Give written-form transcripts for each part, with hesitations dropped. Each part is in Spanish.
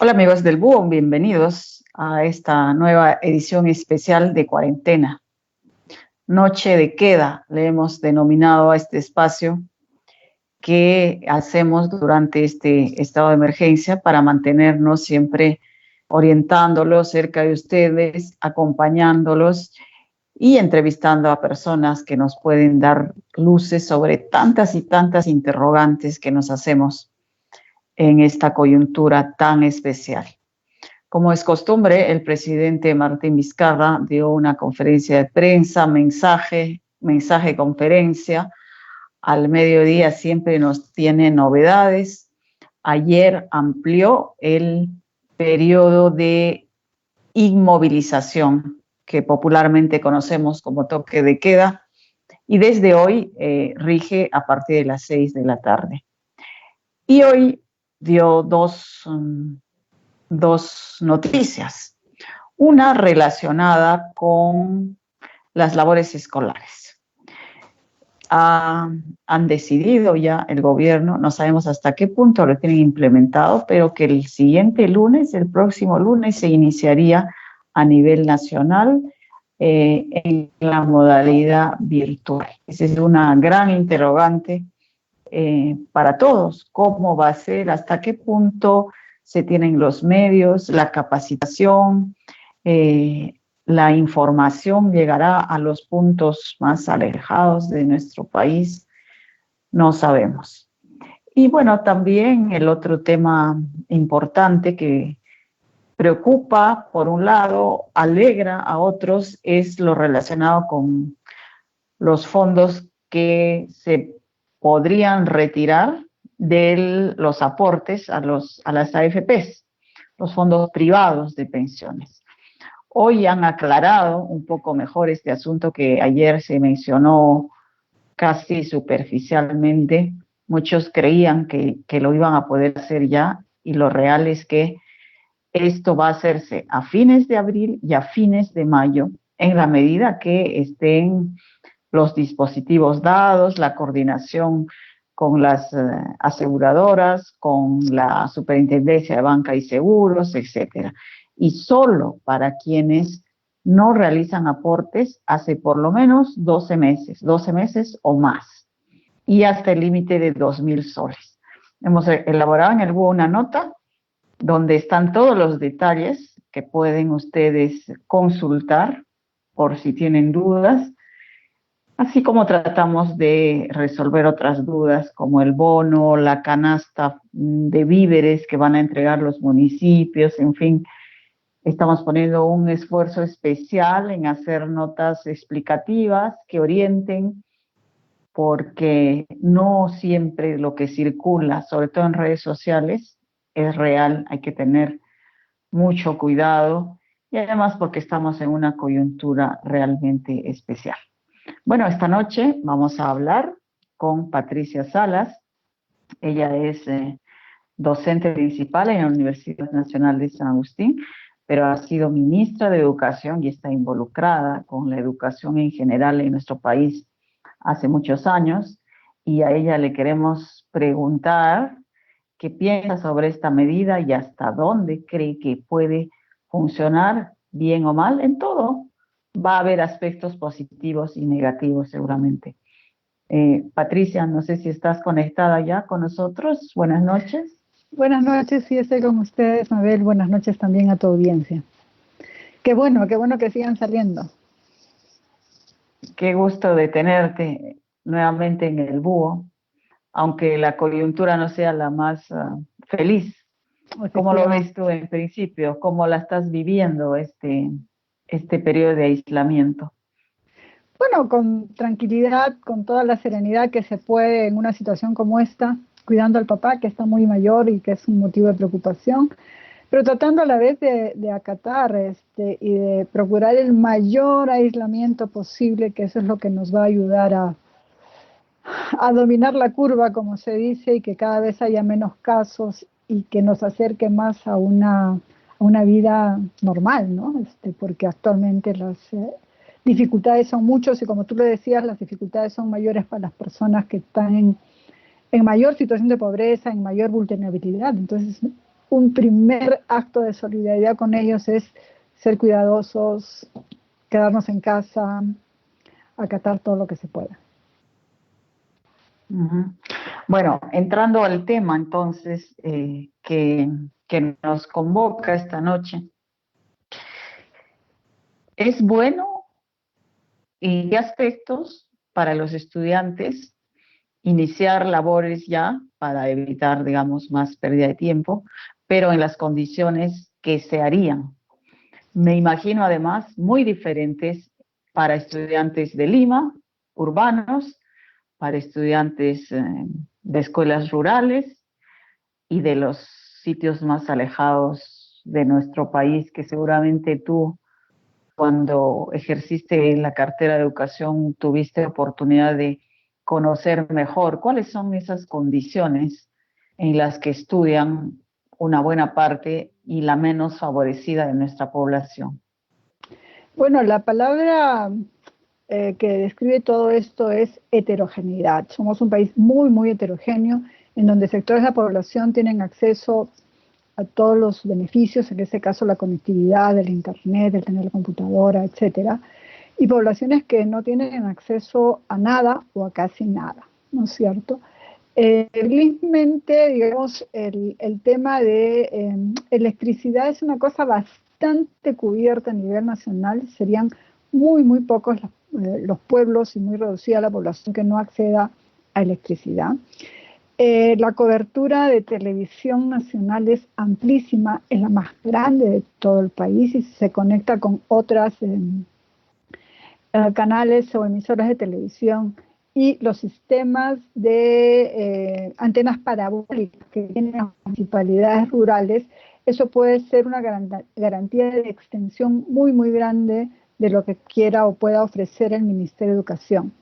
Hola amigos del Búho, bienvenidos a esta nueva edición especial de cuarentena. Noche de queda, le hemos denominado a este espacio que hacemos durante este estado de emergencia para mantenernos siempre orientándolos cerca de ustedes, acompañándolos y entrevistando a personas que nos pueden dar luces sobre tantas y tantas interrogantes que nos hacemos en esta coyuntura tan especial. Como es costumbre, el presidente Martín Vizcarra dio una conferencia de prensa, mensaje, conferencia. Al mediodía siempre nos tiene novedades. Ayer amplió el periodo de inmovilización, que popularmente conocemos como toque de queda, y desde hoy rige a partir de las 6 de la tarde. Y hoy dio dos noticias. Una relacionada con las labores escolares. Han decidido ya el gobierno, no sabemos hasta qué punto lo tienen implementado, pero que el siguiente lunes, el próximo lunes, se iniciaría a nivel nacional en la modalidad virtual. Esa es una gran interrogante para todos. ¿Cómo va a ser? ¿Hasta qué punto se tienen los medios, la capacitación, la información llegará a los puntos más alejados de nuestro país? No sabemos. Y bueno, también el otro tema importante que preocupa, por un lado, alegra a otros, es lo relacionado con los fondos que se podrían retirar de los aportes a las AFPs, los fondos privados de pensiones. Hoy han aclarado un poco mejor este asunto que ayer se mencionó casi superficialmente. Muchos creían que lo iban a poder hacer ya, y lo real es que esto va a hacerse a fines de abril y a fines de mayo, en la medida que estén los dispositivos dados, la coordinación con las aseguradoras, con la Superintendencia de Banca y Seguros, etcétera. Y solo para quienes no realizan aportes hace por lo menos 12 meses o más, y hasta el límite de 2,000 soles. Hemos elaborado en el Búho una nota donde están todos los detalles que pueden ustedes consultar por si tienen dudas, así como tratamos de resolver otras dudas como el bono, la canasta de víveres que van a entregar los municipios, en fin. Estamos poniendo un esfuerzo especial en hacer notas explicativas que orienten, porque no siempre lo que circula, sobre todo en redes sociales, es real. Hay que tener mucho cuidado, y además porque estamos en una coyuntura realmente especial. Bueno, esta noche vamos a hablar con Patricia Salas. Ella es docente principal en la Universidad Nacional de San Agustín, pero ha sido ministra de Educación y está involucrada con la educación en general en nuestro país hace muchos años, y a ella le queremos preguntar qué piensa sobre esta medida y hasta dónde cree que puede funcionar, bien o mal. En todo va a haber aspectos positivos y negativos seguramente. Patricia, no sé si estás conectada ya con nosotros. Buenas noches. Buenas noches, sí, estoy con ustedes, Mabel. Buenas noches también a tu audiencia. Qué bueno que sigan saliendo. Qué gusto de tenerte nuevamente en el Búho, aunque la coyuntura no sea la más feliz. ¿Cómo lo ves tú en principio? ¿Cómo la estás viviendo este periodo de aislamiento? Bueno, con tranquilidad, con toda la serenidad que se puede en una situación como esta, cuidando al papá que está muy mayor y que es un motivo de preocupación, pero tratando a la vez de acatar y de procurar el mayor aislamiento posible, que eso es lo que nos va a ayudar a dominar la curva, como se dice, y que cada vez haya menos casos y que nos acerque más a una vida normal, ¿no? Porque actualmente las dificultades son muchas, y como tú lo decías, las dificultades son mayores para las personas que están en mayor situación de pobreza, en mayor vulnerabilidad. Entonces, un primer acto de solidaridad con ellos es ser cuidadosos, quedarnos en casa, acatar todo lo que se pueda. Ujú. Bueno, entrando al tema entonces que nos convoca esta noche, ¿es bueno y qué aspectos para los estudiantes iniciar labores ya para evitar, digamos, más pérdida de tiempo, pero en las condiciones que se harían? Me imagino además muy diferentes para estudiantes de Lima, urbanos, para estudiantes de escuelas rurales y de los sitios más alejados de nuestro país, que seguramente tú, cuando ejerciste la cartera de educación, tuviste oportunidad de conocer mejor. ¿Cuáles son esas condiciones en las que estudian una buena parte y la menos favorecida de nuestra población? Bueno, la palabra que describe todo esto es heterogeneidad. Somos un país muy, muy heterogéneo, en donde sectores de la población tienen acceso a todos los beneficios, en este caso la conectividad, el internet, el tener la computadora, etcétera, y poblaciones que no tienen acceso a nada o a casi nada, ¿no es cierto? Felizmente, digamos, el tema de electricidad es una cosa bastante cubierta a nivel nacional. Serían muy, muy pocos los pueblos y muy reducida la población que no acceda a electricidad. La cobertura de televisión nacional es amplísima, es la más grande de todo el país y se conecta con otras canales o emisoras de televisión y los sistemas de antenas parabólicas que tienen las municipalidades rurales. Eso puede ser una garantía de extensión muy, muy grande de lo que quiera o pueda ofrecer el Ministerio de Educación.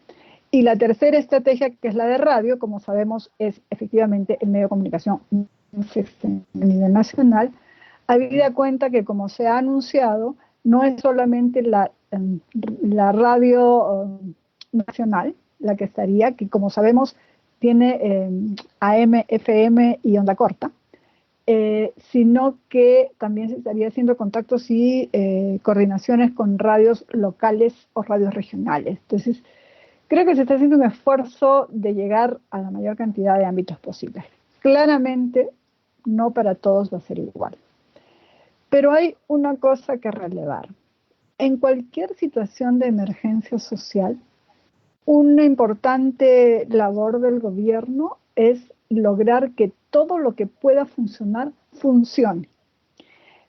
Y la tercera estrategia, que es la de radio, como sabemos, es efectivamente el medio de comunicación a nivel nacional, habida cuenta que, como se ha anunciado, no es solamente la radio nacional la que estaría, que como sabemos tiene AM, FM y onda corta, sino que también se estaría haciendo contactos y coordinaciones con radios locales o radios regionales. Entonces, creo que se está haciendo un esfuerzo de llegar a la mayor cantidad de ámbitos posibles. Claramente, no para todos va a ser igual. Pero hay una cosa que relevar. En cualquier situación de emergencia social, una importante labor del gobierno es lograr que todo lo que pueda funcionar, funcione.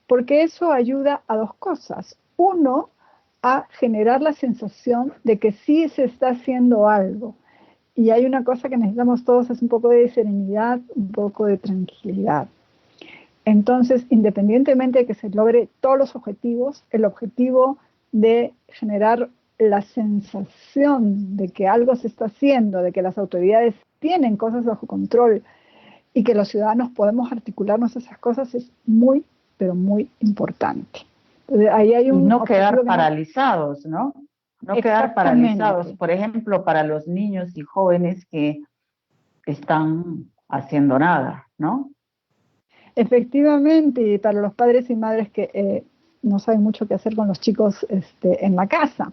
Porque eso ayuda a dos cosas. Uno, a generar la sensación de que sí se está haciendo algo. Y hay una cosa que necesitamos todos, es un poco de serenidad, un poco de tranquilidad. Entonces, independientemente de que se logre todos los objetivos, el objetivo de generar la sensación de que algo se está haciendo, de que las autoridades tienen cosas bajo control y que los ciudadanos podemos articularnos esas cosas es muy, pero muy importante. Entonces, ahí hay Y un no objetivo quedar que no... paralizados, ¿no? No quedar paralizados, Exactamente. por ejemplo, para los niños y jóvenes que están haciendo nada, ¿no? Efectivamente, y para los padres y madres que no saben mucho qué hacer con los chicos en la casa.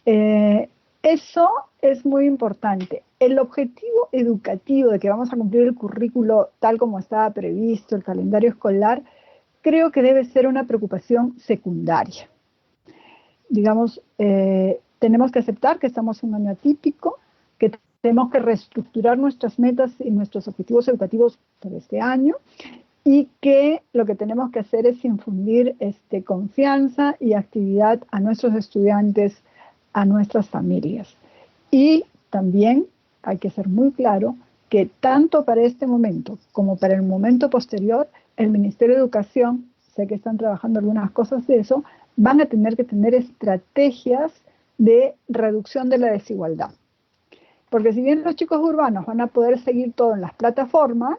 Eh, Eso es muy importante. El objetivo educativo de que vamos a cumplir el currículo tal como estaba previsto, el calendario escolar, creo que debe ser una preocupación secundaria. Digamos, tenemos que aceptar que estamos en un año atípico, que tenemos que reestructurar nuestras metas y nuestros objetivos educativos por este año y que lo que tenemos que hacer es infundir confianza y actividad a nuestros estudiantes, a nuestras familias. Y también hay que ser muy claro que tanto para este momento como para el momento posterior, el Ministerio de Educación, sé que están trabajando algunas cosas de eso, van a tener que tener estrategias de reducción de la desigualdad. Porque si bien los chicos urbanos van a poder seguir todo en las plataformas,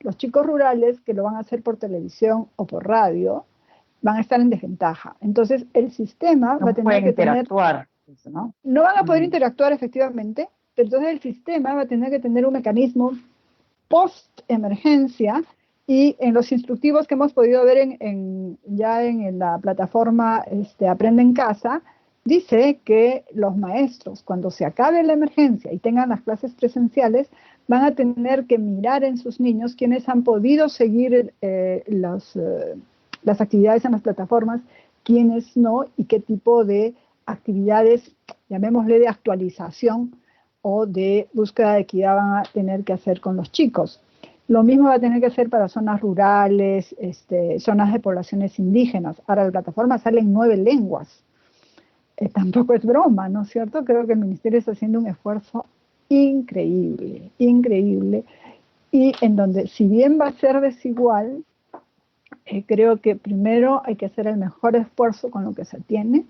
los chicos rurales, que lo van a hacer por televisión o por radio, van a estar en desventaja. Entonces, el sistema va a No tener pueden que tener, interactuar, ¿no? no van a poder Mm. interactuar efectivamente, pero entonces el sistema va a tener que tener un mecanismo post-emergencia Y en los instructivos que hemos podido ver ya en la plataforma Aprende en Casa, dice que los maestros, cuando se acabe la emergencia y tengan las clases presenciales, van a tener que mirar en sus niños quienes han podido seguir las actividades en las plataformas, quiénes no, y qué tipo de actividades, llamémosle de actualización o de búsqueda de equidad, van a tener que hacer con los chicos. Lo mismo va a tener que hacer para zonas rurales, zonas de poblaciones indígenas. Ahora, la plataforma sale en 9 lenguas. Tampoco es broma, ¿no es cierto? Creo que el Ministerio está haciendo un esfuerzo increíble, increíble, y en donde, si bien va a ser desigual, creo que primero hay que hacer el mejor esfuerzo con lo que se tiene,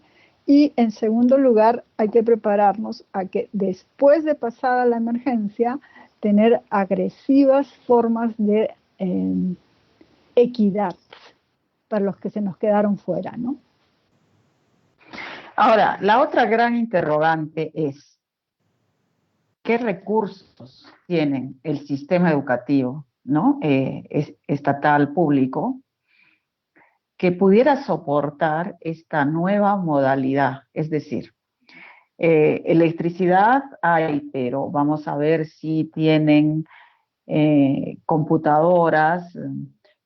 y en segundo lugar hay que prepararnos a que después de pasada la emergencia, tener agresivas formas de equidad para los que se nos quedaron fuera, ¿no? Ahora, la otra gran interrogante es, ¿qué recursos tienen el sistema educativo, ¿no? Estatal público, que pudiera soportar esta nueva modalidad? Es decir, electricidad hay, pero vamos a ver si tienen computadoras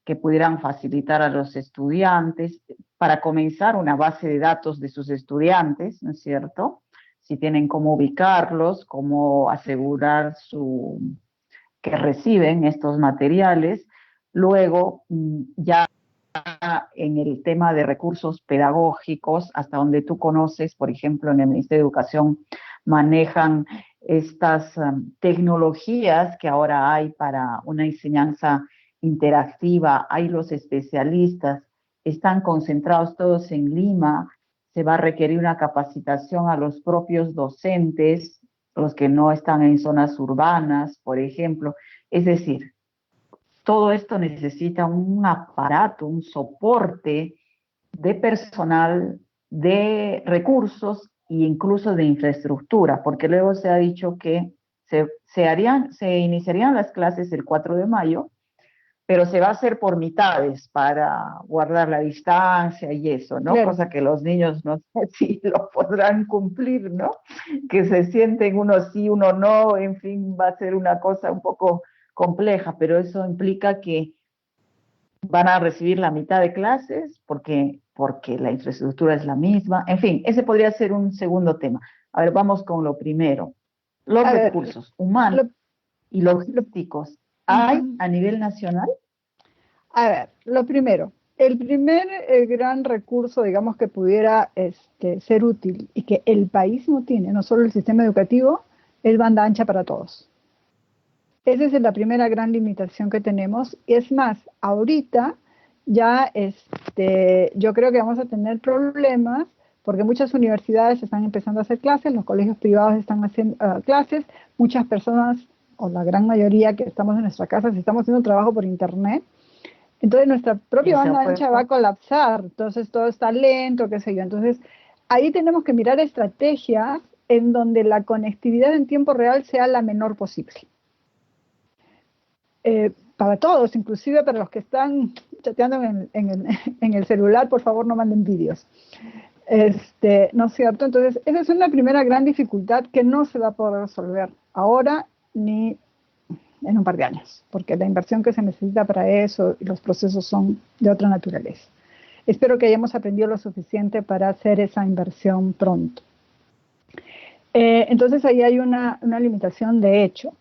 que pudieran facilitar a los estudiantes, para comenzar una base de datos de sus estudiantes, ¿no es cierto? Si tienen cómo ubicarlos, cómo asegurar que reciben estos materiales. Luego, ya en el tema de recursos pedagógicos, hasta donde tú conoces, por ejemplo, en el Ministerio de Educación manejan estas tecnologías que ahora hay para una enseñanza interactiva, hay los especialistas, están concentrados todos en Lima, se va a requerir una capacitación a los propios docentes, los que no están en zonas urbanas, por ejemplo. Es decir, todo esto necesita un aparato, un soporte de personal, de recursos e incluso de infraestructura, porque luego se ha dicho que se iniciarían las clases el 4 de mayo, pero se va a hacer por mitades para guardar la distancia y eso, ¿no? Claro. Cosa que los niños no sé si lo podrán cumplir, ¿no? Que se sienten uno sí, uno no, en fin, va a ser una cosa un poco compleja, pero eso implica que van a recibir la mitad de clases porque la infraestructura es la misma. En fin, ese podría ser un segundo tema. A ver, vamos con lo primero. Los A ver, recursos humanos lo, y lo, logísticos, ¿hay uh-huh. a nivel nacional? A ver, lo primero, el primer gran recurso, digamos, que pudiera ser útil y que el país no tiene, no solo el sistema educativo, es banda ancha para todos. Esa es la primera gran limitación que tenemos. Y es más, ahorita ya yo creo que vamos a tener problemas porque muchas universidades están empezando a hacer clases, los colegios privados están haciendo clases, muchas personas, o la gran mayoría que estamos en nuestra casa, estamos haciendo trabajo por internet. Entonces nuestra propia banda ancha va a colapsar, entonces todo está lento, qué sé yo. Entonces ahí tenemos que mirar estrategias en donde la conectividad en tiempo real sea la menor posible. Para todos, inclusive para los que están chateando en el celular, por favor no manden vídeos. ¿No es cierto? Entonces, esa es una primera gran dificultad que no se va a poder resolver ahora ni en un par de años, porque la inversión que se necesita para eso y los procesos son de otra naturaleza. Espero que hayamos aprendido lo suficiente para hacer esa inversión pronto. Entonces, ahí hay una limitación de hecho.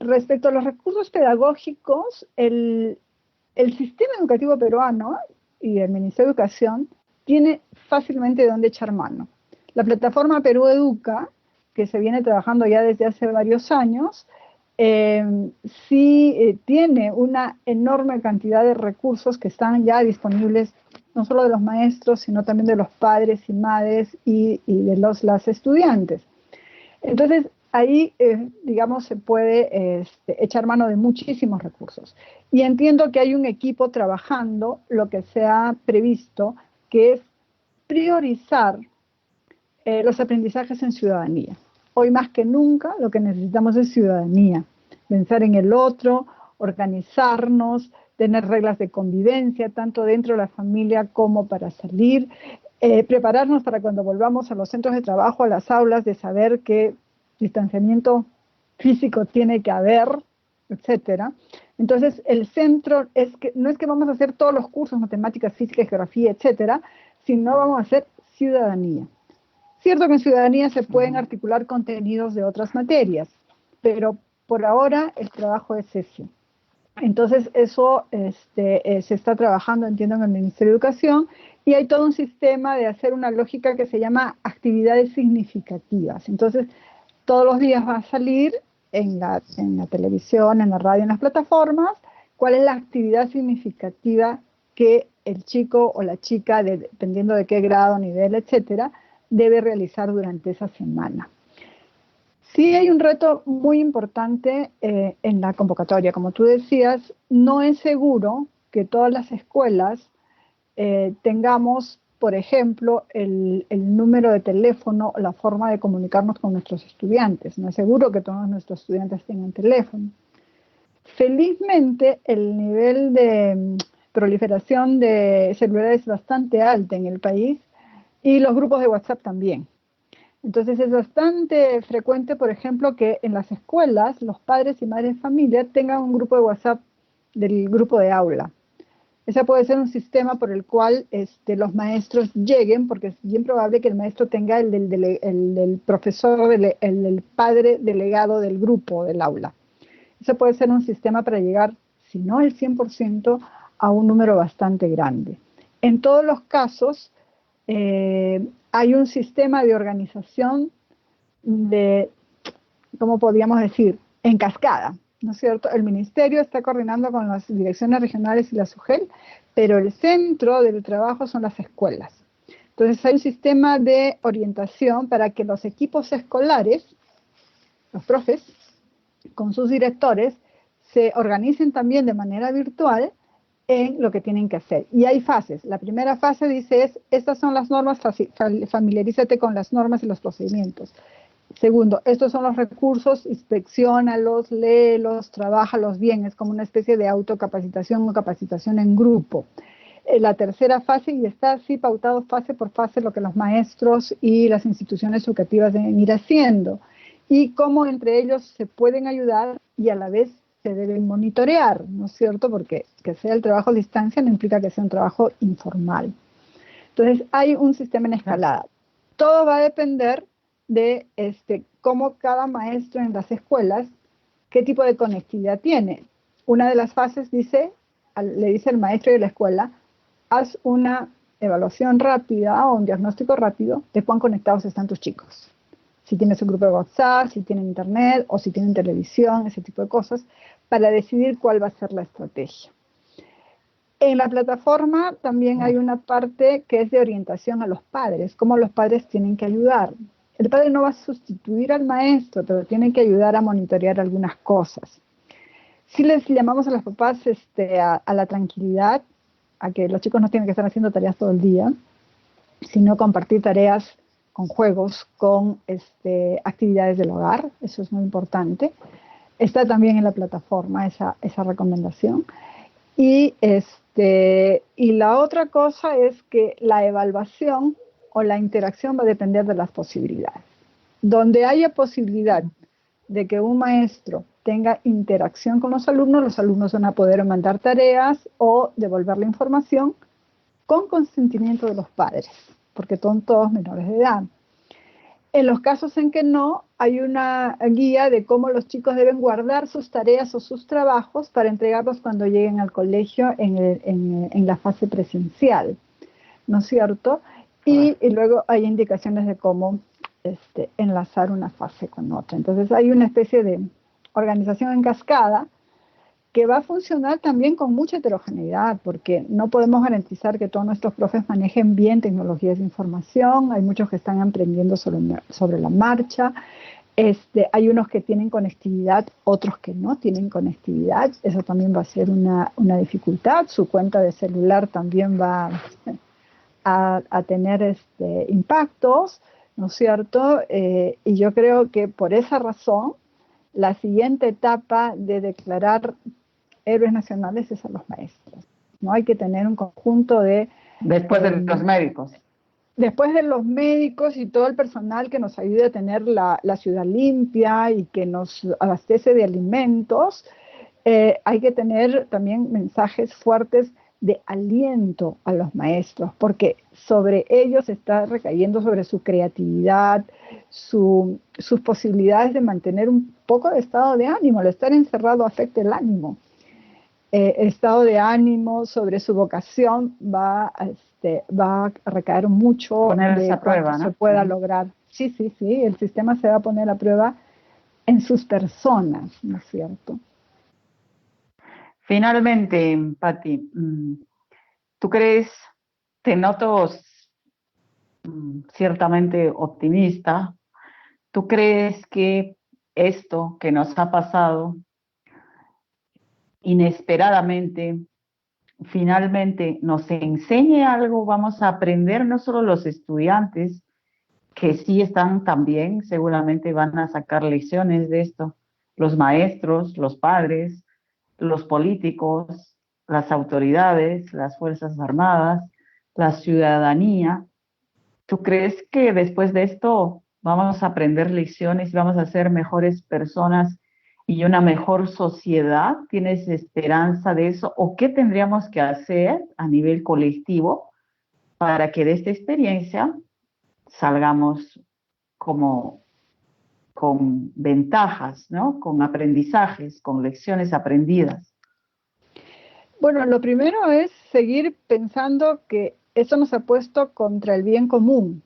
Respecto a los recursos pedagógicos, el sistema educativo peruano y el Ministerio de Educación tiene fácilmente de dónde echar mano. La plataforma Perú Educa, que se viene trabajando ya desde hace varios años, sí tiene una enorme cantidad de recursos que están ya disponibles, no solo de los maestros, sino también de los padres y madres y de las estudiantes. Entonces, ahí, digamos, se puede echar mano de muchísimos recursos. Y entiendo que hay un equipo trabajando lo que se ha previsto, que es priorizar los aprendizajes en ciudadanía. Hoy más que nunca lo que necesitamos es ciudadanía, pensar en el otro, organizarnos, tener reglas de convivencia, tanto dentro de la familia como para salir, prepararnos para cuando volvamos a los centros de trabajo, a las aulas, de saber qué distanciamiento físico tiene que haber, etcétera. Entonces, el centro no es que vamos a hacer todos los cursos, matemáticas, física, geografía, etcétera, sino vamos a hacer ciudadanía. Cierto que en ciudadanía se pueden articular contenidos de otras materias, pero por ahora el trabajo es ese. Entonces, eso se está trabajando, entiendo, en el Ministerio de Educación, y hay todo un sistema de hacer una lógica que se llama actividades significativas. Entonces, todos los días va a salir en la televisión, en la radio, en las plataformas, cuál es la actividad significativa que el chico o la chica, dependiendo de qué grado, nivel, etcétera, debe realizar durante esa semana. Sí hay un reto muy importante en la convocatoria. Como tú decías, no es seguro que todas las escuelas tengamos, por ejemplo, el número de teléfono o la forma de comunicarnos con nuestros estudiantes. No es seguro que todos nuestros estudiantes tengan teléfono. Felizmente, el nivel de proliferación de celulares es bastante alto en el país y los grupos de WhatsApp también. Entonces es bastante frecuente, por ejemplo, que en las escuelas los padres y madres de familia tengan un grupo de WhatsApp del grupo de aula. Ese puede ser un sistema por el cual los maestros lleguen, porque es bien probable que el maestro tenga el del profesor, el del padre delegado del grupo del aula. Ese puede ser un sistema para llegar, si no el 100%, a un número bastante grande. En todos los casos, hay un sistema de organización de, ¿cómo podríamos decir?, en cascada, ¿no es cierto? El ministerio está coordinando con las direcciones regionales y la SUGEL, pero el centro del trabajo son las escuelas. Entonces hay un sistema de orientación para que los equipos escolares, los profes, con sus directores, se organicen también de manera virtual en lo que tienen que hacer. Y hay fases. La primera fase dice estas son las normas, familiarízate con las normas y los procedimientos. Segundo, estos son los recursos, inspecciónalos, léelos, trabájalos bien. Es como una especie de autocapacitación o capacitación en grupo. La tercera fase, y está así pautado fase por fase lo que los maestros y las instituciones educativas deben ir haciendo. Y cómo entre ellos se pueden ayudar y a la vez se deben monitorear, ¿no es cierto? Porque que sea el trabajo a distancia no implica que sea un trabajo informal. Entonces, hay un sistema en escalada. Todo va a depender de cómo cada maestro en las escuelas, qué tipo de conectividad tiene. Una de las fases le dice al maestro de la escuela, haz una evaluación rápida o un diagnóstico rápido de cuán conectados están tus chicos. Si tienes un grupo de WhatsApp, si tienen internet o si tienen televisión, ese tipo de cosas, para decidir cuál va a ser la estrategia. En la plataforma también hay una parte que es de orientación a los padres, cómo los padres tienen que ayudar. El padre no va a sustituir al maestro, pero tiene que ayudar a monitorear algunas cosas. Si les llamamos a los papás a la tranquilidad, a que los chicos no tienen que estar haciendo tareas todo el día, sino compartir tareas con juegos, con actividades del hogar, eso es muy importante. Está también en la plataforma esa recomendación. Y la otra cosa es que la evaluación o la interacción va a depender de las posibilidades. Donde haya posibilidad de que un maestro tenga interacción con los alumnos van a poder mandar tareas o devolver la información con consentimiento de los padres, porque son todos menores de edad. En los casos en que no, hay una guía de cómo los chicos deben guardar sus tareas o sus trabajos para entregarlos cuando lleguen al colegio en la fase presencial, ¿no es cierto? Y luego hay indicaciones de cómo enlazar una fase con otra. Entonces hay una especie de organización en cascada que va a funcionar también con mucha heterogeneidad, porque no podemos garantizar que todos nuestros profes manejen bien tecnologías de información, hay muchos que están aprendiendo sobre la marcha, hay unos que tienen conectividad, otros que no tienen conectividad, eso también va a ser una dificultad, su cuenta de celular también va a tener impactos, ¿no es cierto? Y yo creo que por esa razón, la siguiente etapa de declarar héroes nacionales es a los maestros. No hay que tener un conjunto de... Después de los médicos. Después de los médicos y todo el personal que nos ayude a tener la ciudad limpia y que nos abastece de alimentos, hay que tener también mensajes fuertes de aliento a los maestros, porque sobre ellos está recayendo sobre su creatividad, sus posibilidades de mantener un poco de estado de ánimo. El estar encerrado afecta el ánimo. El estado de ánimo sobre su vocación va a recaer mucho ponerse de a prueba, cuánto ¿no? se pueda lograr. Sí, el sistema se va a poner a prueba en sus personas, ¿no es cierto? Finalmente, Patti, ¿tú crees, te noto ciertamente optimista, tú crees que esto que nos ha pasado inesperadamente, finalmente nos enseñe algo, vamos a aprender no solo los estudiantes, que sí están también, seguramente van a sacar lecciones de esto, los maestros, los padres, los políticos, las autoridades, las Fuerzas Armadas, la ciudadanía. ¿Tú crees que después de esto vamos a aprender lecciones, vamos a ser mejores personas y una mejor sociedad? ¿Tienes esperanza de eso? ¿O qué tendríamos que hacer a nivel colectivo para que de esta experiencia salgamos como con ventajas, ¿no? Con aprendizajes, con lecciones aprendidas? Bueno, lo primero es seguir pensando que eso nos ha puesto contra el bien común.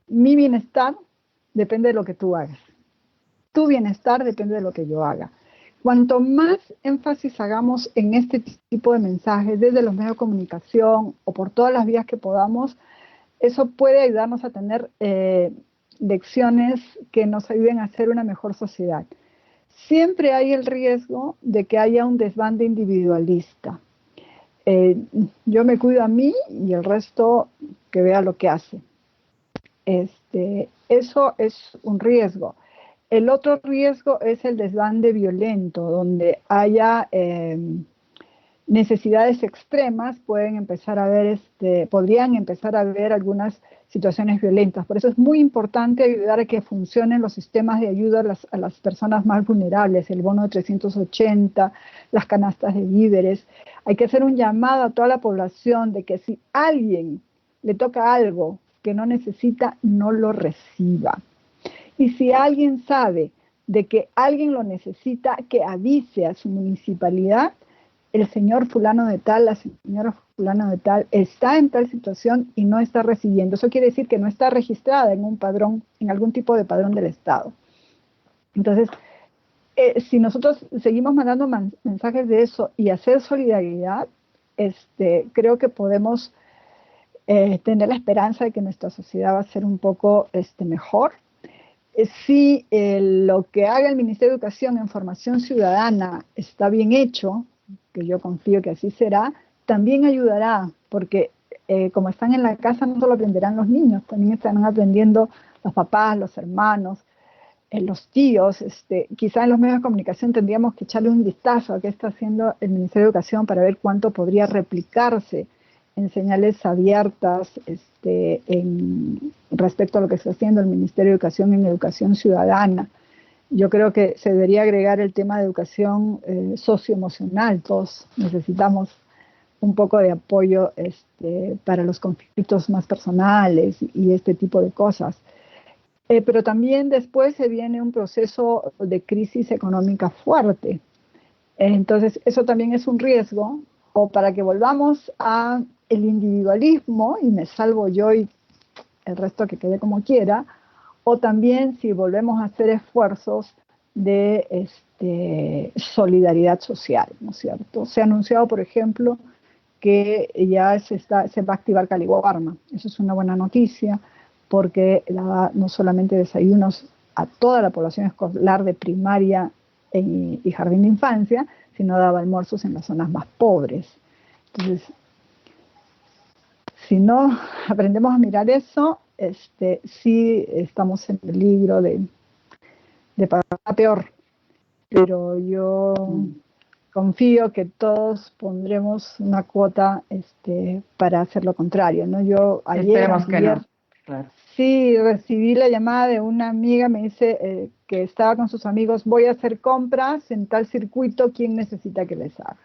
Mi bienestar depende de lo que tú hagas. Tu bienestar depende de lo que yo haga. Cuanto más énfasis hagamos en este tipo de mensajes desde los medios de comunicación o por todas las vías que podamos, eso puede ayudarnos a tener lecciones que nos ayuden a ser una mejor sociedad. Siempre hay el riesgo de que haya un desbande individualista. Yo me cuido a mí y el resto que vea lo que hace. Eso es un riesgo. El otro riesgo es el desbande violento, donde haya necesidades extremas, podrían empezar a haber algunas situaciones violentas. Por eso es muy importante ayudar a que funcionen los sistemas de ayuda a las personas más vulnerables, el bono de 380, las canastas de víveres. Hay que hacer un llamado a toda la población de que si alguien le toca algo que no necesita, no lo reciba. Y si alguien sabe de que alguien lo necesita, que avise a su municipalidad: el señor fulano de tal, la señora fulano de tal está en tal situación y no está recibiendo. Eso quiere decir que no está registrada en un padrón, en algún tipo de padrón del Estado. Entonces, si nosotros seguimos mandando mensajes de eso y hacer solidaridad, creo que podemos tener la esperanza de que nuestra sociedad va a ser un poco mejor. Si lo que haga el Ministerio de Educación en formación ciudadana está bien hecho, que yo confío que así será, también ayudará, porque como están en la casa no solo aprenderán los niños, también estarán aprendiendo los papás, los hermanos, los tíos. Quizá en los medios de comunicación tendríamos que echarle un vistazo a qué está haciendo el Ministerio de Educación para ver cuánto podría replicarse en señales abiertas respecto a lo que está haciendo el Ministerio de Educación en educación ciudadana. Yo creo que se debería agregar el tema de educación socioemocional. Todos necesitamos un poco de apoyo para los conflictos más personales y este tipo de cosas. Pero también después se viene un proceso de crisis económica fuerte. Entonces, eso también es un riesgo, o para que volvamos a el individualismo y me salvo yo y el resto que quede como quiera, o también si volvemos a hacer esfuerzos de solidaridad social, ¿no es cierto? Se ha anunciado, por ejemplo, que ya se va a activar Caliwarma. Eso es una buena noticia, porque da no solamente desayunos a toda la población escolar de primaria y jardín de infancia, sino daba almuerzos en las zonas más pobres. Entonces, si no aprendemos a mirar eso, sí estamos en peligro de pasar peor. Pero yo confío que todos pondremos una cuota para hacer lo contrario, ¿no? Yo ayer, Esperemos que antier, no. Claro. sí recibí la llamada de una amiga, me dice que estaba con sus amigos, voy a hacer compras en tal circuito, ¿quién necesita que les haga?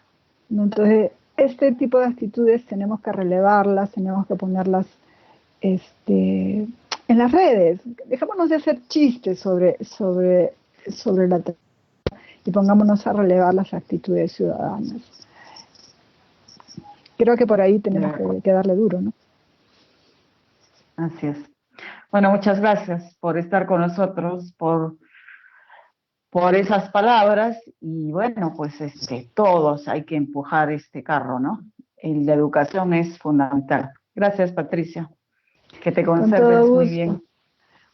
¿No? Entonces, este tipo de actitudes tenemos que relevarlas, tenemos que ponerlas en las redes. Dejémonos de hacer chistes sobre la y pongámonos a relevar las actitudes ciudadanas. Creo que por ahí tenemos que darle duro, ¿no? Así es. Bueno, muchas gracias por estar con nosotros, por esas palabras y bueno, pues todos hay que empujar este carro, ¿no? Y la educación es fundamental. Gracias, Patricia. Que te Con todo conserves muy gusto. bien.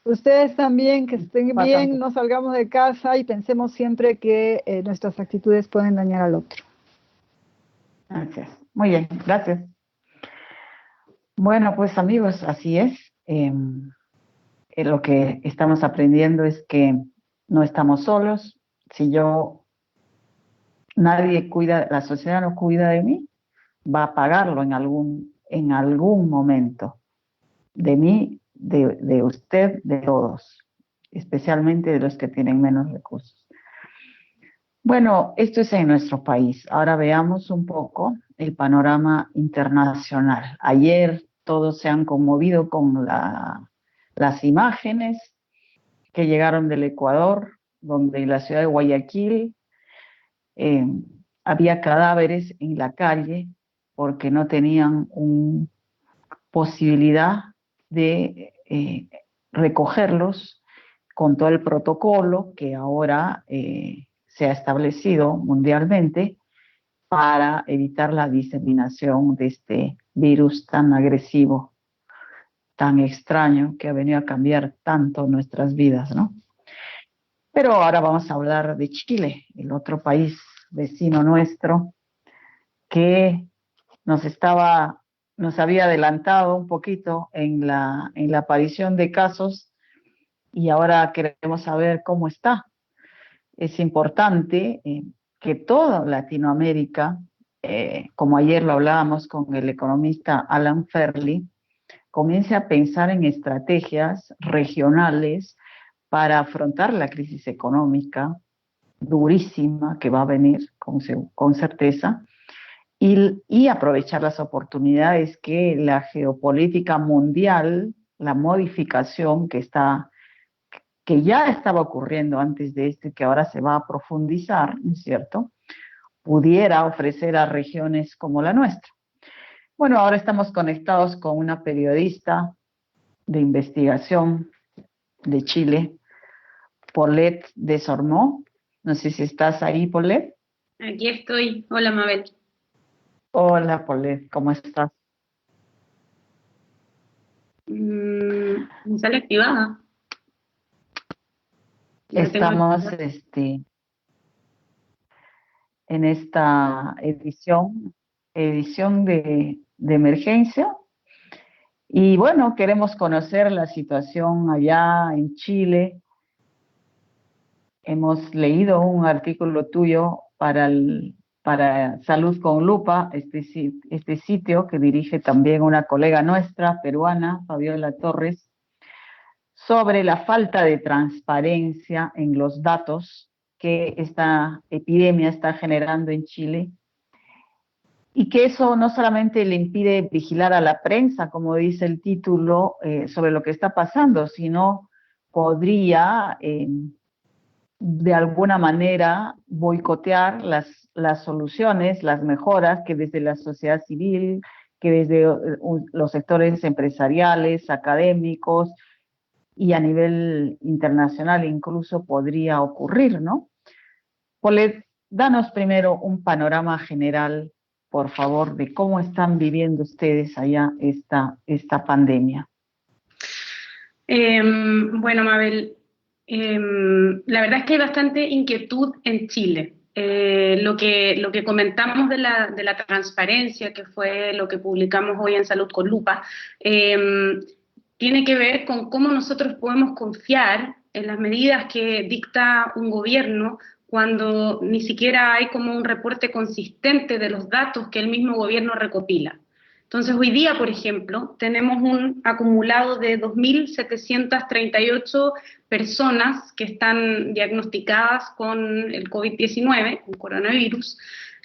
Ustedes también, que estén Pasan. bien, no salgamos de casa y pensemos siempre que nuestras actitudes pueden dañar al otro. Gracias. Muy bien, gracias. Bueno, pues amigos, así es. Lo que estamos aprendiendo es que no estamos solos. Si nadie cuida, la sociedad no cuida de mí, va a pagarlo en algún momento. De mí, de usted, de todos, especialmente de los que tienen menos recursos. Bueno, esto es en nuestro país. Ahora veamos un poco el panorama internacional. Ayer todos se han conmovido con las imágenes que llegaron del Ecuador, donde en la ciudad de Guayaquil eh, había cadáveres en la calle porque no tenían una posibilidad de recogerlos con todo el protocolo que ahora se ha establecido mundialmente para evitar la diseminación de este virus tan agresivo, tan extraño, que ha venido a cambiar tanto nuestras vidas, ¿no? Pero ahora vamos a hablar de Chile, el otro país vecino nuestro que nos había adelantado un poquito en la aparición de casos y ahora queremos saber cómo está. Es importante que toda Latinoamérica, como ayer lo hablábamos con el economista Alan Ferley, comience a pensar en estrategias regionales para afrontar la crisis económica durísima que va a venir con certeza y aprovechar las oportunidades que la geopolítica mundial, la modificación que ya estaba ocurriendo antes de esto y que ahora se va a profundizar, ¿no es cierto?, pudiera ofrecer a regiones como la nuestra. Bueno, ahora estamos conectados con una periodista de investigación de Chile, Paulette Desormeaux. No sé si estás ahí, Paulette. Aquí estoy. Hola, Mabel. Hola, Paulette, ¿cómo estás? Me sale activada. Estamos en esta edición de emergencia. Y bueno, queremos conocer la situación allá en Chile. Hemos leído un artículo tuyo para Salud con Lupa, este sitio que dirige también una colega nuestra, peruana, Fabiola Torres, sobre la falta de transparencia en los datos que esta epidemia está generando en Chile y que eso no solamente le impide vigilar a la prensa, como dice el título, sobre lo que está pasando, sino podría de alguna manera boicotear las soluciones, las mejoras que desde la sociedad civil, que desde los sectores empresariales, académicos y a nivel internacional incluso podría ocurrir, ¿no? Paulette, danos primero un panorama general, por favor, de cómo están viviendo ustedes allá esta pandemia. Bueno, Mabel, la verdad es que hay bastante inquietud en Chile. Lo que comentamos de la transparencia, que fue lo que publicamos hoy en Salud con Lupa, tiene que ver con cómo nosotros podemos confiar en las medidas que dicta un gobierno cuando ni siquiera hay como un reporte consistente de los datos que el mismo gobierno recopila. Entonces, hoy día, por ejemplo, tenemos un acumulado de 2.738 personas que están diagnosticadas con el COVID-19, un coronavirus,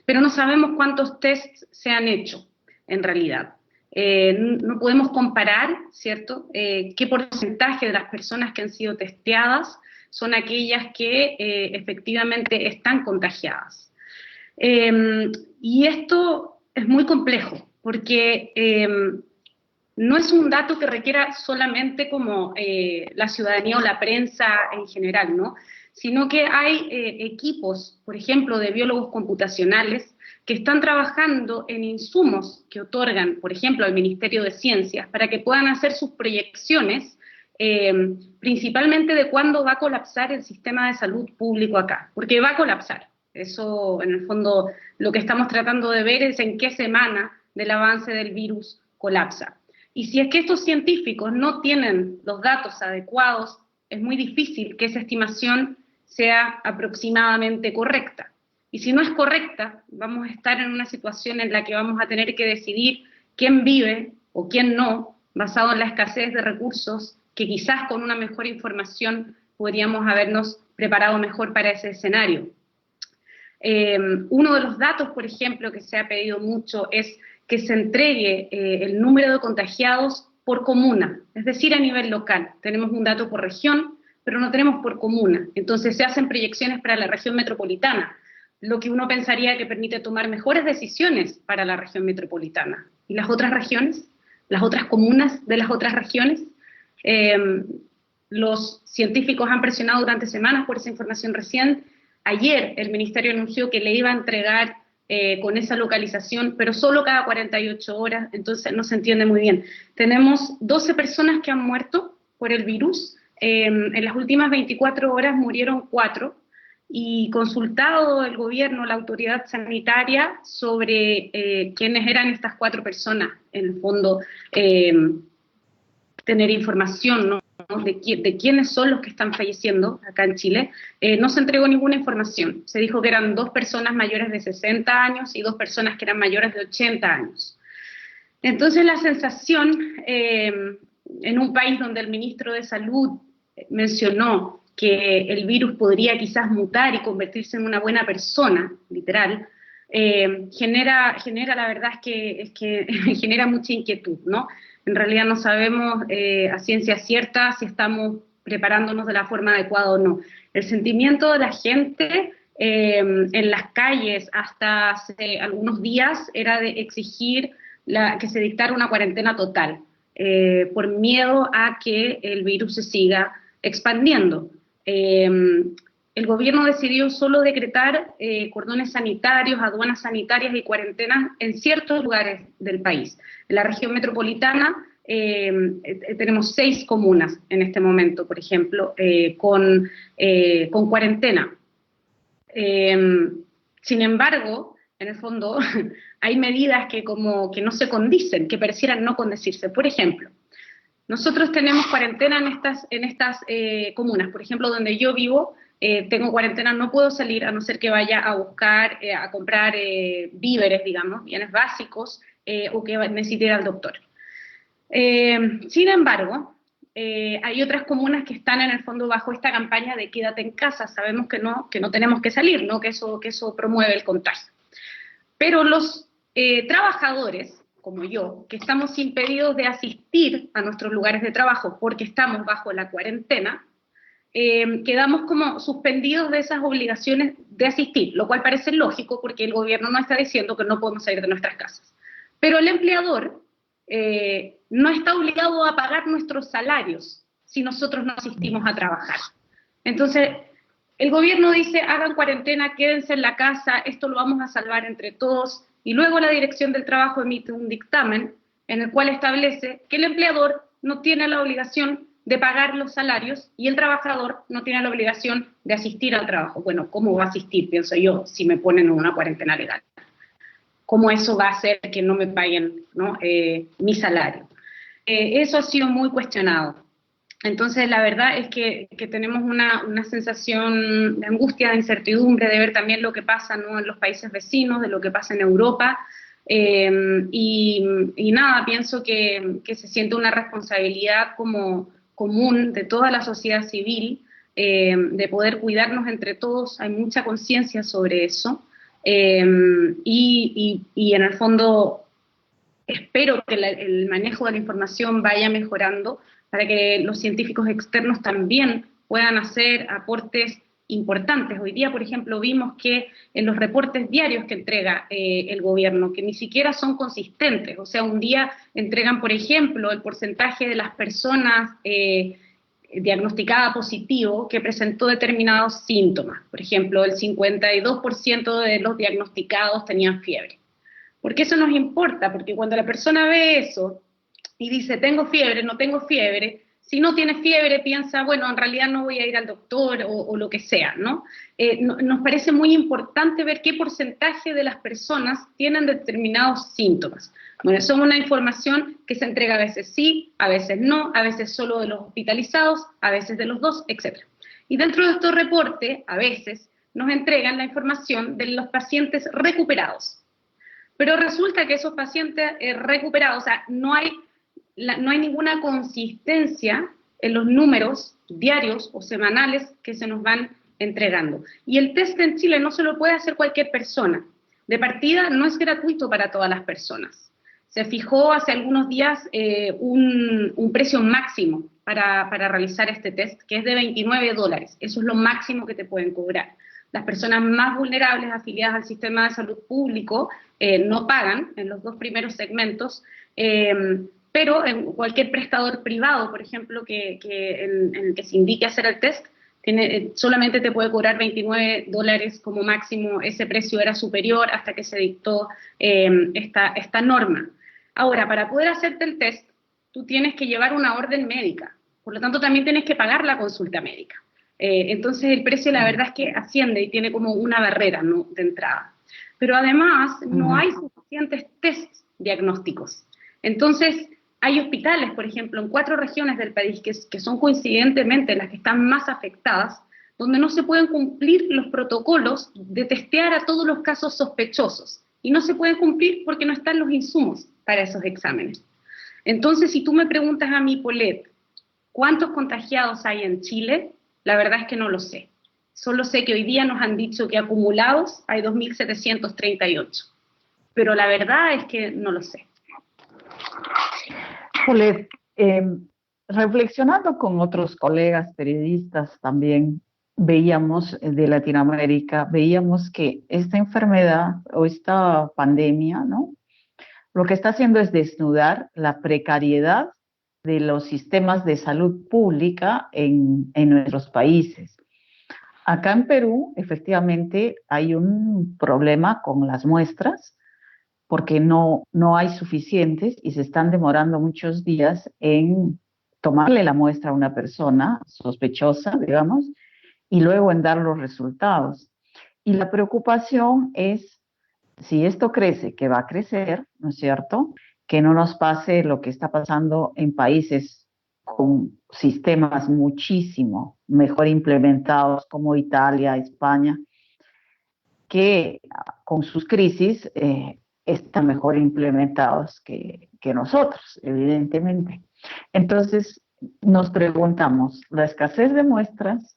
pero no sabemos cuántos tests se han hecho, en realidad. No podemos comparar, ¿cierto?, qué porcentaje de las personas que han sido testeadas son aquellas que efectivamente están contagiadas. Y esto es muy complejo, porque no es un dato que requiera solamente como la ciudadanía o la prensa en general, ¿no?, sino que hay equipos, por ejemplo, de biólogos computacionales, que están trabajando en insumos que otorgan, por ejemplo, al Ministerio de Ciencias, para que puedan hacer sus proyecciones, principalmente de cuándo va a colapsar el sistema de salud público acá, porque va a colapsar. Eso, en el fondo, lo que estamos tratando de ver es en qué semana del avance del virus colapsa. Y si es que estos científicos no tienen los datos adecuados, es muy difícil que esa estimación sea aproximadamente correcta. Y si no es correcta, vamos a estar en una situación en la que vamos a tener que decidir quién vive o quién no, basado en la escasez de recursos, que quizás con una mejor información podríamos habernos preparado mejor para ese escenario. Uno de los datos, por ejemplo, que se ha pedido mucho es que se entregue el número de contagiados por comuna, es decir, a nivel local. Tenemos un dato por región, pero no tenemos por comuna. Entonces se hacen proyecciones para la región metropolitana, lo que uno pensaría que permite tomar mejores decisiones para la región metropolitana. ¿Y las otras regiones? ¿Las otras comunas de las otras regiones? Los científicos han presionado durante semanas por esa información recién. Ayer el Ministerio anunció que le iba a entregar con esa localización, pero solo cada 48 horas, entonces no se entiende muy bien. Tenemos 12 personas que han muerto por el virus. En las últimas 24 horas murieron 4, y consultado el gobierno, la autoridad sanitaria, sobre quiénes eran estas 4 personas, en el fondo, tener información, ¿no?, de quiénes son los que están falleciendo acá en Chile, no se entregó ninguna información. Se dijo que eran 2 personas mayores de 60 años y 2 personas que eran mayores de 80 años. Entonces la sensación, en un país donde el ministro de Salud mencionó que el virus podría quizás mutar y convertirse en una buena persona, literal, genera la verdad es que genera mucha inquietud, ¿no? En realidad no sabemos a ciencia cierta si estamos preparándonos de la forma adecuada o no. El sentimiento de la gente en las calles hasta hace algunos días era de exigir que se dictara una cuarentena total, por miedo a que el virus se siga expandiendo. El gobierno decidió solo decretar cordones sanitarios, aduanas sanitarias y cuarentenas en ciertos lugares del país. En la región metropolitana tenemos 6 comunas en este momento, por ejemplo, con cuarentena. Sin embargo, en el fondo, hay medidas que como que no se condicen, que parecieran no condecirse. Por ejemplo, nosotros tenemos cuarentena en estas comunas. Por ejemplo, donde yo vivo, tengo cuarentena, no puedo salir a no ser que vaya a buscar, a comprar víveres, digamos, bienes básicos, o que necesite ir al doctor. Sin embargo, hay otras comunas que están en el fondo bajo esta campaña de quédate en casa. Sabemos que no tenemos que salir, ¿no?, que eso promueve el contagio. Pero los trabajadores, como yo, que estamos impedidos de asistir a nuestros lugares de trabajo porque estamos bajo la cuarentena, quedamos como suspendidos de esas obligaciones de asistir, lo cual parece lógico porque el gobierno nos está diciendo que no podemos salir de nuestras casas. Pero el empleador no está obligado a pagar nuestros salarios si nosotros no asistimos a trabajar. Entonces, el gobierno dice, hagan cuarentena, quédense en la casa, esto lo vamos a salvar entre todos, y luego la Dirección del Trabajo emite un dictamen en el cual establece que el empleador no tiene la obligación de pagar los salarios y el trabajador no tiene la obligación de asistir al trabajo. Bueno, ¿cómo va a asistir, pienso yo, si me ponen en una cuarentena legal? ¿Cómo eso va a hacer que no me paguen, ¿no?, mi salario? Eso ha sido muy cuestionado. Entonces, la verdad es que tenemos una sensación de angustia, de incertidumbre, de ver también lo que pasa, ¿no?, en los países vecinos, de lo que pasa en Europa. Y nada, pienso que se siente una responsabilidad como común de toda la sociedad civil, de poder cuidarnos entre todos. Hay mucha conciencia sobre eso. Y en el fondo espero que el manejo de la información vaya mejorando para que los científicos externos también puedan hacer aportes importantes. Hoy día, por ejemplo, vimos que en los reportes diarios que entrega el gobierno, que ni siquiera son consistentes, o sea, un día entregan, por ejemplo, el porcentaje de las personas diagnosticada positivo que presentó determinados síntomas. Por ejemplo, el 52% de los diagnosticados tenían fiebre. ¿Por qué eso nos importa? Porque cuando la persona ve eso y dice, tengo fiebre, no tengo fiebre, si no tiene fiebre piensa, bueno, en realidad no voy a ir al doctor o lo que sea, ¿no? Nos parece muy importante ver qué porcentaje de las personas tienen determinados síntomas. Bueno, eso es una información que se entrega a veces sí, a veces no, a veces solo de los hospitalizados, a veces de los dos, etc. Y dentro de estos reportes, a veces, nos entregan la información de los pacientes recuperados. Pero resulta que esos pacientes recuperados, o sea, no hay ninguna consistencia en los números diarios o semanales que se nos van entregando. Y el test en Chile no se lo puede hacer cualquier persona. De partida, no es gratuito para todas las personas. Se fijó hace algunos días un precio máximo para realizar este test, que es de $29. Eso es lo máximo que te pueden cobrar. Las personas más vulnerables afiliadas al sistema de salud público no pagan en los dos primeros segmentos, pero en cualquier prestador privado, por ejemplo, en el que se indique hacer el test, solamente te puede cobrar $29 como máximo. Ese precio era superior hasta que se dictó esta norma. Ahora, para poder hacerte el test, tú tienes que llevar una orden médica, por lo tanto también tienes que pagar la consulta médica. Entonces el precio, la verdad es que asciende y tiene como una barrera, ¿no?, de entrada. Pero además no hay suficientes tests diagnósticos. Entonces hay hospitales, por ejemplo, en 4 regiones del país que son coincidentemente las que están más afectadas, donde no se pueden cumplir los protocolos de testear a todos los casos sospechosos. Y no se pueden cumplir porque no están los insumos para esos exámenes. Entonces, si tú me preguntas a mí, Paulette, ¿cuántos contagiados hay en Chile? La verdad es que no lo sé. Solo sé que hoy día nos han dicho que acumulados hay 2.738. Pero la verdad es que no lo sé. Paulette, reflexionando con otros colegas periodistas también, veíamos de Latinoamérica, veíamos que esta enfermedad o esta pandemia, ¿no?, lo que está haciendo es desnudar la precariedad de los sistemas de salud pública en nuestros países. Acá en Perú, efectivamente, hay un problema con las muestras, porque no hay suficientes y se están demorando muchos días en tomarle la muestra a una persona sospechosa, digamos, y luego en dar los resultados. Y la preocupación es, si esto crece, que va a crecer, ¿no es cierto?, que no nos pase lo que está pasando en países con sistemas muchísimo mejor implementados como Italia, España, que con sus crisis están mejor implementados que nosotros, evidentemente. Entonces, nos preguntamos, la escasez de muestras,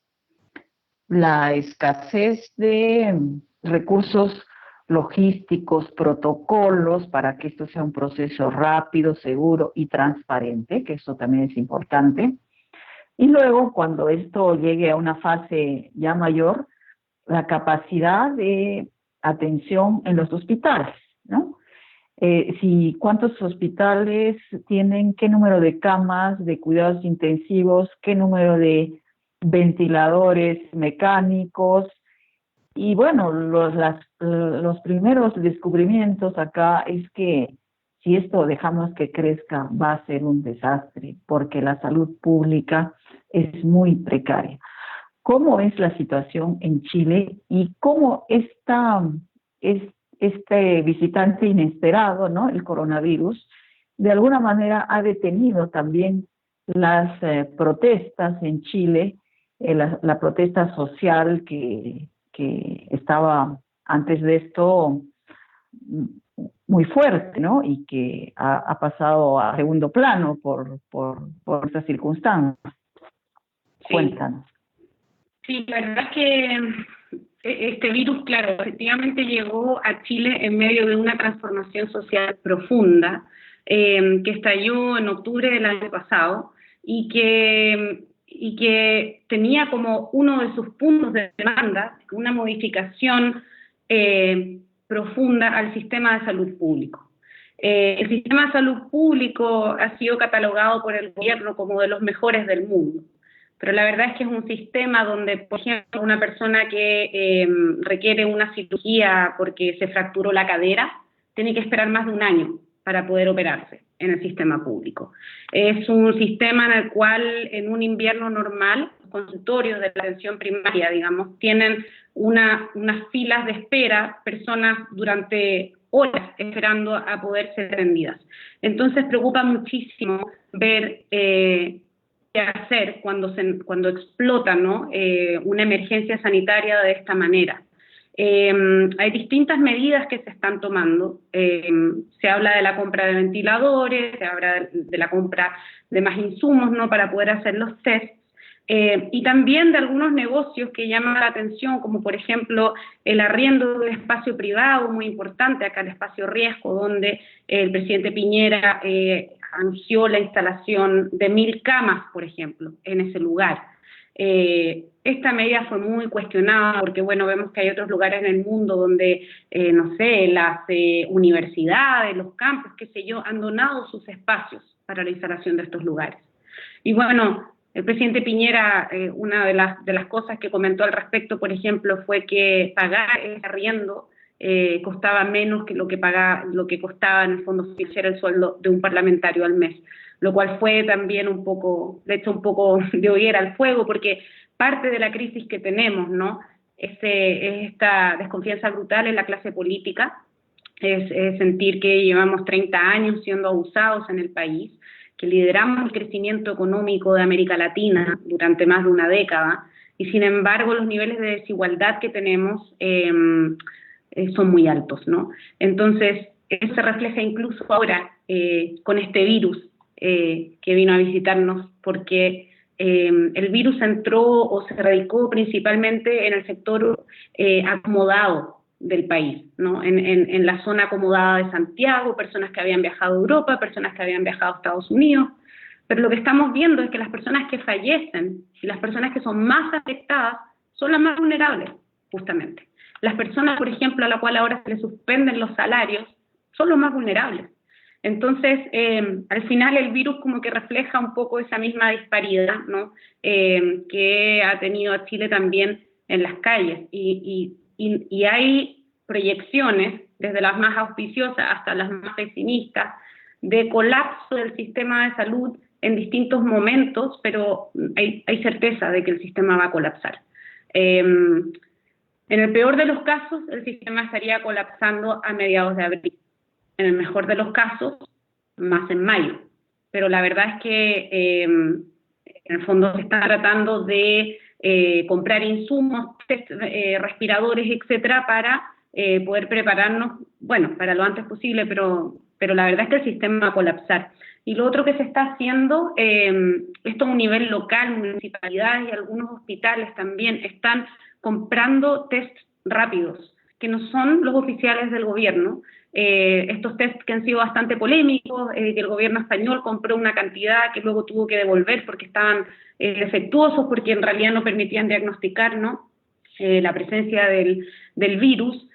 la escasez de recursos logísticos, protocolos para que esto sea un proceso rápido, seguro y transparente, que eso también es importante. Y luego, cuando esto llegue a una fase ya mayor, la capacidad de atención en los hospitales, ¿no? ¿Cuántos hospitales tienen, qué número de camas de cuidados intensivos, qué número de ventiladores mecánicos? Y bueno, los primeros descubrimientos acá es que si esto dejamos que crezca va a ser un desastre, porque la salud pública es muy precaria. ¿Cómo es la situación en Chile y cómo este visitante inesperado, ¿no?, el coronavirus, de alguna manera ha detenido también las protestas en Chile, la protesta social que estaba antes de esto muy fuerte, ¿no? Y que ha pasado a segundo plano por estas circunstancias. Sí. Cuéntanos. Sí, la verdad es que este virus, claro, efectivamente llegó a Chile en medio de una transformación social profunda que estalló en octubre del año pasado y que tenía como uno de sus puntos de demanda una modificación profunda al sistema de salud público. El sistema de salud público ha sido catalogado por el gobierno como de los mejores del mundo. Pero la verdad es que es un sistema donde, por ejemplo, una persona que requiere una cirugía porque se fracturó la cadera, tiene que esperar más de un año para poder operarse en el sistema público. Es un sistema en el cual, en un invierno normal, los consultorios de la atención primaria, digamos, tienen unas filas de espera, personas durante horas esperando a poder ser atendidas. Entonces preocupa muchísimo ver qué hacer cuando explota, ¿no? Una emergencia sanitaria de esta manera. Hay distintas medidas que se están tomando. Se habla de la compra de ventiladores, se habla de la compra de más insumos, ¿no? Para poder hacer los tests. Y también de algunos negocios que llaman la atención, como por ejemplo el arriendo de espacio privado, muy importante, acá el espacio Riesgo, donde el presidente Piñera anunció la instalación de 1.000 camas, por ejemplo, en ese lugar. Esta medida fue muy cuestionada porque, bueno, vemos que hay otros lugares en el mundo donde, no sé, las universidades, los campos, qué sé yo, han donado sus espacios para la instalación de estos lugares. Y bueno, el presidente Piñera, una de las cosas que comentó al respecto, por ejemplo, fue que pagar ese arriendo costaba menos que lo que costaba en el fondo financiero el sueldo de un parlamentario al mes, lo cual fue también un poco de hoguera al fuego, porque parte de la crisis que tenemos, ¿no? Es esta desconfianza brutal en la clase política, es sentir que llevamos 30 años siendo abusados en el país, que lideramos el crecimiento económico de América Latina durante más de una década, y sin embargo los niveles de desigualdad que tenemos son muy altos, ¿no? Entonces, eso se refleja incluso ahora con este virus que vino a visitarnos, porque el virus entró o se radicó principalmente en el sector acomodado del país, ¿no? En la zona acomodada de Santiago, personas que habían viajado a Europa, personas que habían viajado a Estados Unidos, pero lo que estamos viendo es que las personas que fallecen y las personas que son más afectadas son las más vulnerables, justamente. Las personas, por ejemplo, a la cual ahora se les suspenden los salarios, son los más vulnerables. Entonces, al final el virus como que refleja un poco esa misma disparidad, ¿no? Que ha tenido a Chile también en las calles, y hay proyecciones, desde las más auspiciosas hasta las más pesimistas, de colapso del sistema de salud en distintos momentos, pero hay certeza de que el sistema va a colapsar. En el peor de los casos, el sistema estaría colapsando a mediados de abril. En el mejor de los casos, más en mayo. Pero la verdad es que en el fondo se está tratando de comprar insumos, respiradores, etcétera, para poder prepararnos, bueno, para lo antes posible, pero la verdad es que el sistema va a colapsar. Y lo otro que se está haciendo, esto a un nivel local, municipalidades y algunos hospitales también están comprando tests rápidos, que no son los oficiales del gobierno. Estos tests que han sido bastante polémicos, que el gobierno español compró una cantidad que luego tuvo que devolver porque estaban defectuosos, porque en realidad no permitían diagnosticar, ¿no? La presencia del virus,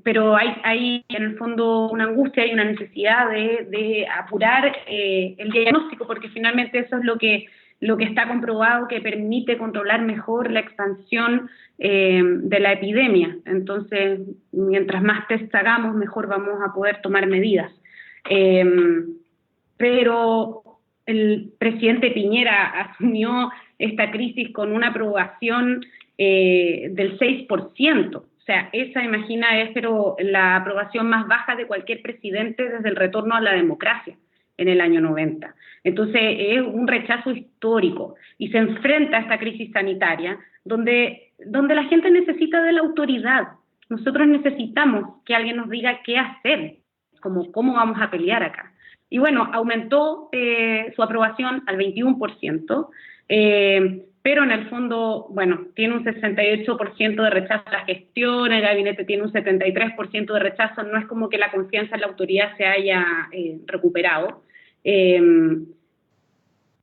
pero hay en el fondo una angustia y una necesidad de apurar el diagnóstico, porque finalmente eso es lo que está comprobado que permite controlar mejor la expansión de la epidemia. Entonces, mientras más test hagamos, mejor vamos a poder tomar medidas. Pero el presidente Piñera asumió esta crisis con una aprobación del 6%. O sea, esa, imagina, es pero la aprobación más baja de cualquier presidente desde el retorno a la democracia en el año 90. Entonces es un rechazo histórico y se enfrenta a esta crisis sanitaria donde la gente necesita de la autoridad. Nosotros necesitamos que alguien nos diga qué hacer, cómo vamos a pelear acá. Y bueno, aumentó su aprobación al 21%, pero en el fondo, bueno, tiene un 68% de rechazo a la gestión, el gabinete tiene un 73% de rechazo, no es como que la confianza en la autoridad se haya recuperado.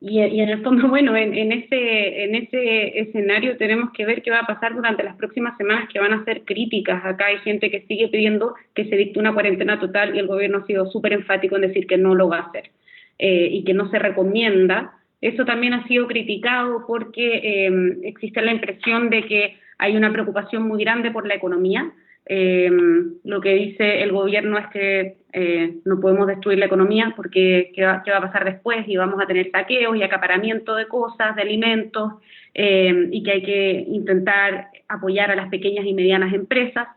Y en el fondo, bueno, en ese escenario tenemos que ver qué va a pasar durante las próximas semanas, que van a ser críticas. Acá hay gente que sigue pidiendo que se dicte una cuarentena total y el gobierno ha sido súper enfático en decir que no lo va a hacer y que no se recomienda. Eso también ha sido criticado porque existe la impresión de que hay una preocupación muy grande por la economía. Lo que dice el gobierno es que no podemos destruir la economía porque ¿qué va a pasar después? Y vamos a tener saqueos y acaparamiento de cosas, de alimentos, y que hay que intentar apoyar a las pequeñas y medianas empresas.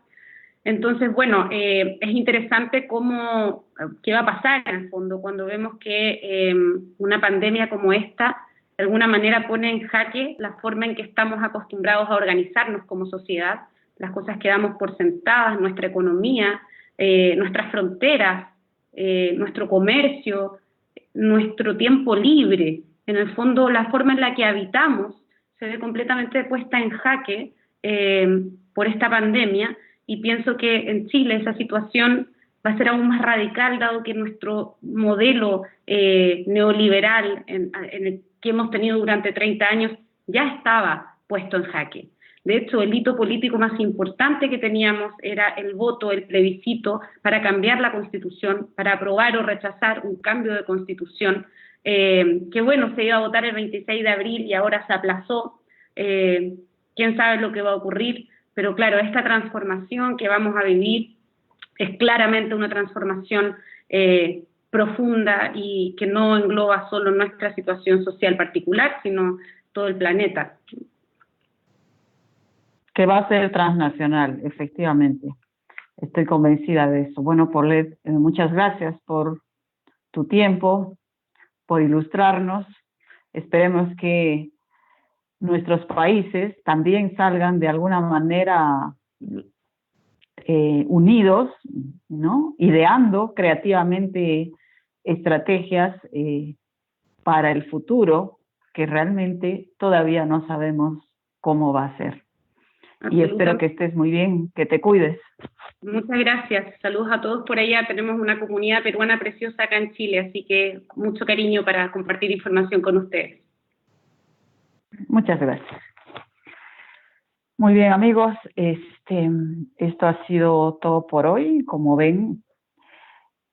Entonces, bueno, es interesante qué va a pasar en el fondo cuando vemos que una pandemia como esta de alguna manera pone en jaque la forma en que estamos acostumbrados a organizarnos como sociedad, las cosas que damos por sentadas, nuestra economía, nuestras fronteras, nuestro comercio, nuestro tiempo libre. En el fondo, la forma en la que habitamos se ve completamente puesta en jaque por esta pandemia, y pienso que en Chile esa situación va a ser aún más radical, dado que nuestro modelo neoliberal en el que hemos tenido durante 30 años ya estaba puesto en jaque. De hecho, el hito político más importante que teníamos era el voto, el plebiscito para cambiar la Constitución, para aprobar o rechazar un cambio de Constitución, que bueno, se iba a votar el 26 de abril y ahora se aplazó. Quién sabe lo que va a ocurrir, pero claro, esta transformación que vamos a vivir es claramente una transformación profunda y que no engloba solo nuestra situación social particular, sino todo el planeta. Que va a ser transnacional, efectivamente. Estoy convencida de eso. Bueno, Paulette, muchas gracias por tu tiempo, por ilustrarnos. Esperemos que nuestros países también salgan de alguna manera unidos, ¿no? Ideando creativamente estrategias para el futuro que realmente todavía no sabemos cómo va a ser. Y espero que estés muy bien, que te cuides. Muchas gracias. Saludos a todos por allá. Tenemos una comunidad peruana preciosa acá en Chile, así que mucho cariño para compartir información con ustedes. Muchas gracias. Muy bien, amigos. Esto ha sido todo por hoy. Como ven,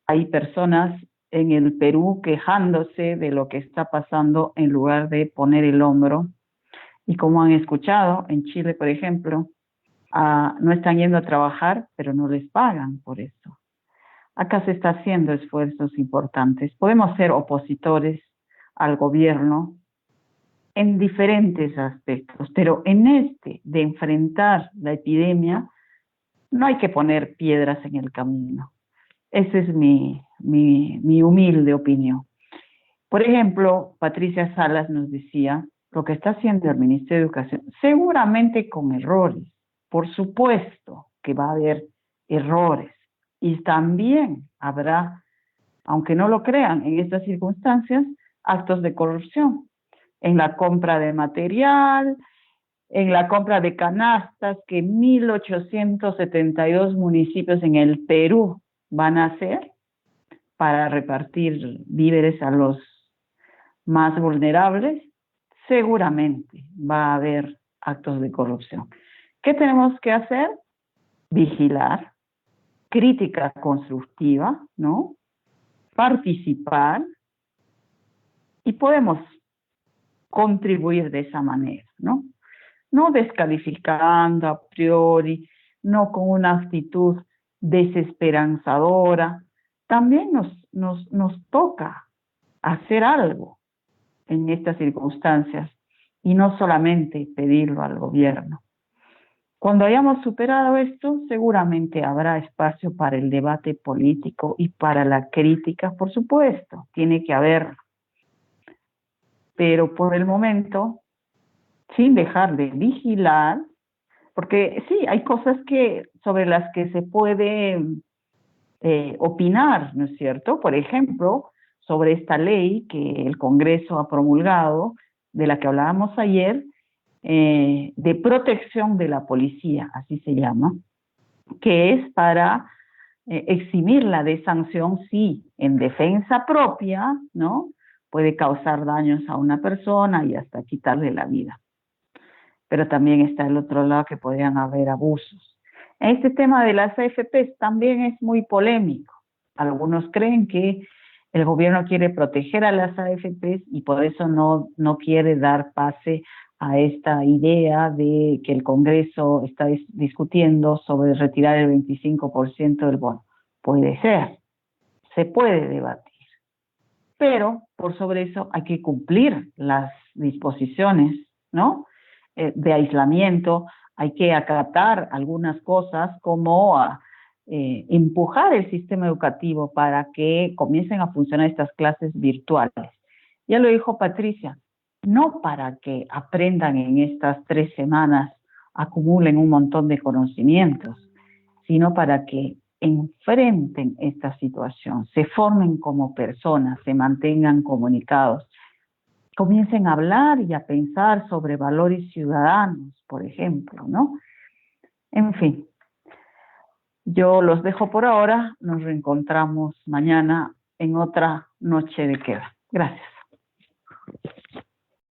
hay personas en el Perú quejándose de lo que está pasando en lugar de poner el hombro. Y como han escuchado, en Chile, por ejemplo, no están yendo a trabajar, pero no les pagan por eso. Acá se está haciendo esfuerzos importantes. Podemos ser opositores al gobierno en diferentes aspectos, pero en de enfrentar la epidemia, no hay que poner piedras en el camino. Esa es mi humilde opinión. Por ejemplo, Patricia Salas nos decía, lo que está haciendo el Ministerio de Educación, seguramente con errores, por supuesto que va a haber errores, y también habrá, aunque no lo crean, en estas circunstancias, actos de corrupción, en la compra de material, en la compra de canastas que 1.872 municipios en el Perú van a hacer para repartir víveres a los más vulnerables. Seguramente va a haber actos de corrupción. ¿Qué tenemos que hacer? Vigilar, crítica constructiva, ¿no? Participar, y podemos contribuir de esa manera, ¿no? No descalificando a priori, no con una actitud desesperanzadora. También nos toca hacer algo en estas circunstancias y no solamente pedirlo al gobierno. Cuando hayamos superado esto, seguramente habrá espacio para el debate político y para la crítica, por supuesto, tiene que haber. Pero por el momento, sin dejar de vigilar, porque sí, hay cosas sobre las que se puede opinar, ¿no es cierto? Por ejemplo, sobre esta ley que el Congreso ha promulgado, de la que hablábamos ayer, de protección de la policía, así se llama, que es para eximirla de sanción si en defensa propia, ¿no?, puede causar daños a una persona y hasta quitarle la vida. Pero también está el otro lado, que podrían haber abusos. Este tema de las AFPs también es muy polémico. Algunos creen que el gobierno quiere proteger a las AFPs y por eso no quiere dar pase a esta idea de que el Congreso está discutiendo sobre retirar el 25% del bono. Puede ser, se puede debatir, pero por sobre eso hay que cumplir las disposiciones, ¿no?, de aislamiento. Hay que acatar algunas cosas como empujar el sistema educativo para que comiencen a funcionar estas clases virtuales. Ya lo dijo Patricia, no para que aprendan en estas 3 semanas, acumulen un montón de conocimientos, sino para que enfrenten esta situación, se formen como personas, se mantengan comunicados, comiencen a hablar y a pensar sobre valores ciudadanos, por ejemplo, ¿no? En fin, yo los dejo por ahora, nos reencontramos mañana en otra noche de queda. Gracias.